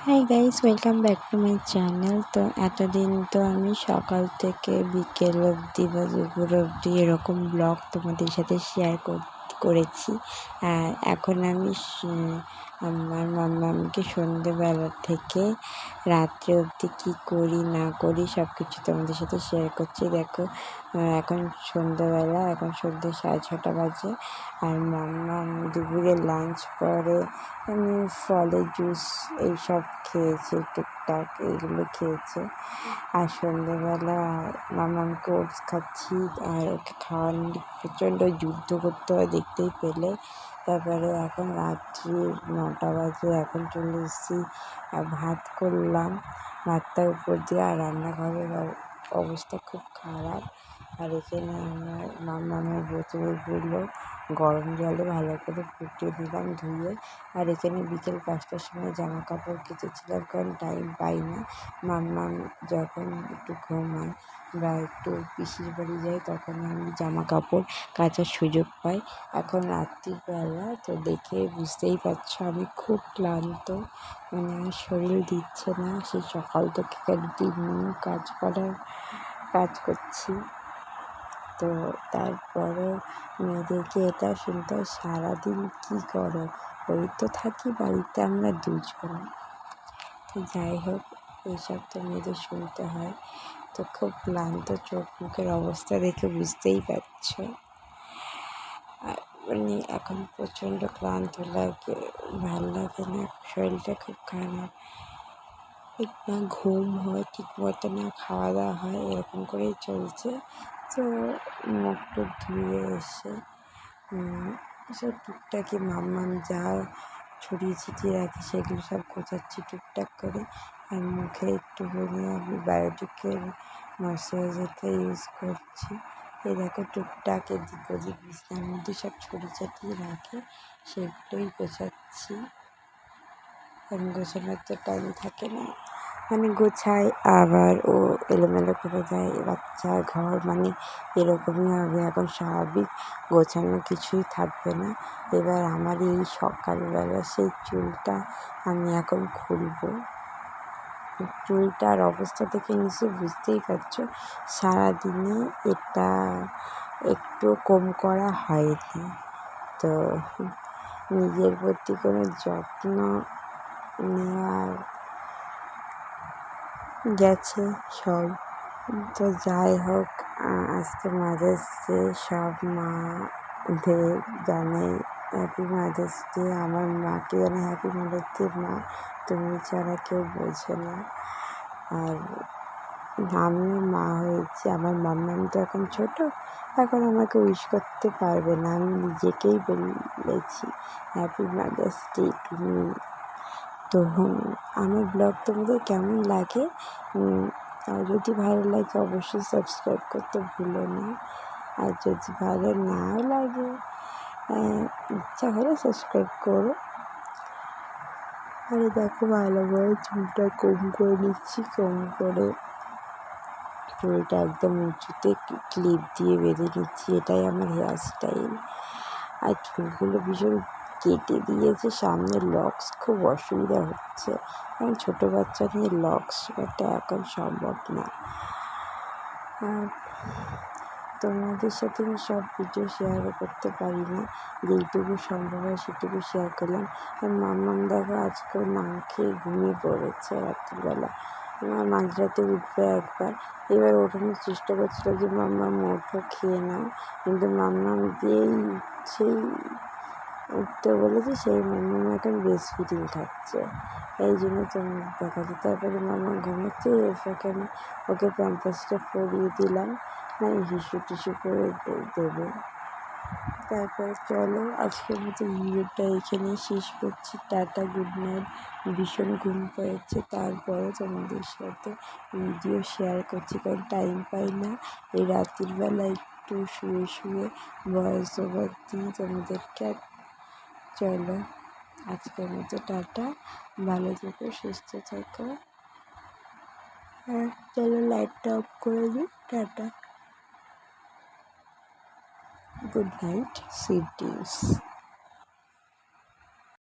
Hi guys, welcome back to my channel. তো এতদিন তো আমি সকাল থেকে বিকেল অবধি বা দুপুর অবধি এরকম ব্লগ তোমাদের সাথে শেয়ার করেছি। আর এখন আমি আমার মাম্মামকে সন্ধ্যেবেলা থেকে রাত্রে অবধি কী করি না করি সব কিছু তোমাদের সাথে শেয়ার করছি। দেখো, এখন সন্ধ্যেবেলা, এখন সন্ধ্যে 6:30 বাজে। আর মাম্মাম দুপুরে লাঞ্চ পরে ফলের জুস এইসব খেয়েছে, টুকটাক এইগুলো খেয়েছে। আর সন্ধ্যেবেলা মামাকে ওটস খাচ্ছি, আর ওকে খাওয়ার প্রচণ্ড যুদ্ধ করতে হয় দেখতেই পেলে। তারপরে এখন রাত্রি 9টা বাজে, এখন চলে এসেছি, ভাত করলাম, ভাতটার উপর দিয়ে। আর রান্নাঘরের অবস্থা খুব খারাপ। আর এখানে আমার মামামের বোতলগুলো গরম জলে ভালো করে ফুটিয়ে দিলাম ধুয়ে। আর এখানে বিকেল 5টার সময় জামা কাপড় কেচেছিলাম, কারণ টাইম পাই না। মাম্মাম যখন একটু ঘুমায় বা একটু পিসির বাড়ি যাই, তখন আমি জামা কাপড় কাচার সুযোগ পাই। এখন রাত্রিবেলা, তো দেখে বুঝতেই পারছো আমি খুব ক্লান্ত, মানে আমার শরীর দিচ্ছে না। সেই সকাল থেকে কন্টিনিউ কাজ করছি। তো তারপরে মেয়েদেরকে এটা শুনতে হয়, সারাদিন কী করো, ওই তো থাকি বাড়িতে আমরা দুজন। তো যাই হোক, এইসব তো মেয়েদের শুনতে হয়। তো খুব ক্লান্ত, চোখ মুখের অবস্থা দেখে বুঝতেই পারছো। আর মানে এখন প্রচণ্ড ক্লান্ত লাগে, ভাল লাগে না, শরীরটা খুব খারাপ। না ঘুম হয় ঠিক মতো, না খাওয়া দাওয়া হয়, এরকম করেই চলছে। তো মুখ টুক ধুয়ে এসে সব টুকটাকি মাম্মাম যা ছড়িয়ে ছিটিয়ে রাখি সেগুলো সব গোছাচ্ছি টুকটাক করে। আর মুখে একটুখানি আমি বায়োটিকের ময়শ্চারাইজারটা ইউজ করছি। এই দেখো, টুকটাক এদিক ওদিক বিছনার মধ্যে সব ছড়িয়ে ছিটিয়ে রাখে, সেগুলোই গোছাচ্ছি। গোছানোর তো টাইম থাকে না, মানে গোছায় আবার ও এলোমেলো করে দেয়। বাচ্চা ঘর মানে এরকমই হবে, এখন স্বাভাবিক গোছানো কিছুই থাকবে না। এবার আমার এই সকালবেলা সেই চুলটা আমি এখন খুলবো। চুলটার অবস্থা থেকে নিশ্চয়ই বুঝতেই পারছো, সারাদিনে এটা একটু কম করা হয়নি। তো নিজের প্রতি কোনো যত্ন নেওয়ার গেছে সব। তো যাই হোক, আজকে মাদার্স ডে, সব মাদের জানাই হ্যাপি মাদার্স ডে। আমার মাকে জানাই হ্যাপি মাদার্স ডে। মা, তুমি ছাড়া কেউ বোঝে না। আর আমিও মা হয়েছি, আমার মাম্মাম তো এখন ছোটো, এখন আমাকে উইশ করতে পারবে না। আমি নিজেকেই বলেছি হ্যাপি মাদার্স ডে তুমি। তো আমার ব্লগ তোমাদের কেমন লাগে, আর যদি ভালো লাগে অবশ্যই সাবস্ক্রাইব করতে ভুলো না। আর যদি ভালো নাও লাগে, ইচ্ছা হলে সাবস্ক্রাইব করো। আরে দেখো, ভালো করে চুলটা কম করে নিচ্ছি, কম করে চুলটা একদম উঁচুতে ক্লিপ দিয়ে বেঁধে নিচ্ছি। এটাই আমার হেয়ার স্টাইল। আর চুলগুলো ভীষণ কেটে দিয়েছে, সামনে লক্স খুব অসুবিধা হচ্ছে, কারণ ছোটো বাচ্চা নিয়ে লক্স কাটা এখন সম্ভব না। আর তোমাদের সাথে আমি সব ভিডিও শেয়ারও করতে পারি না, যেইটুকু সম্ভব হয় সেটুকু শেয়ার করলাম। আর মাম্মাম দেখো, আজকেও না খেয়ে ঘুমিয়ে পড়েছে রাত্রিবেলা। আমার মাঝরাতে উঠবে একবার, এবার ওঠানোর চেষ্টা করছিল যে মাম্মাম ওঠো, খেয়ে নাও, কিন্তু মাম্মাম সেই উঠতে বলেছে, সেই মাম্মাম এখন ব্রেস্ট ফিডিং খাচ্ছে, এই জন্য তোমার দেখাচ্ছি। তারপরে মাম্মা ঘুমাচ্ছে, এসে ওকে প্যাম্পাসটা পরিয়ে দিলাম, না হিসু টিসু করে দেবে। তারপরে চলো, আজকের মতো ভিডিওটা এখানে শেষ করছি। Tata, good night. ভীষণ ঘুম পেয়েছে, তারপরে তোমাদের সাথে ভিডিও শেয়ার করছি, কারণ টাইম পাই না। এই রাত্রির বেলা একটু শুয়ে শুয়ে ভয়েস ওভার দিই তোমাদেরকে। চলো, আজকের মতো টাটা, ভালো থেকো, সুস্থ থেকো। হ্যাঁ, চলো লাইটটা অফ করে দিই। Tata, good night, sweet dreams.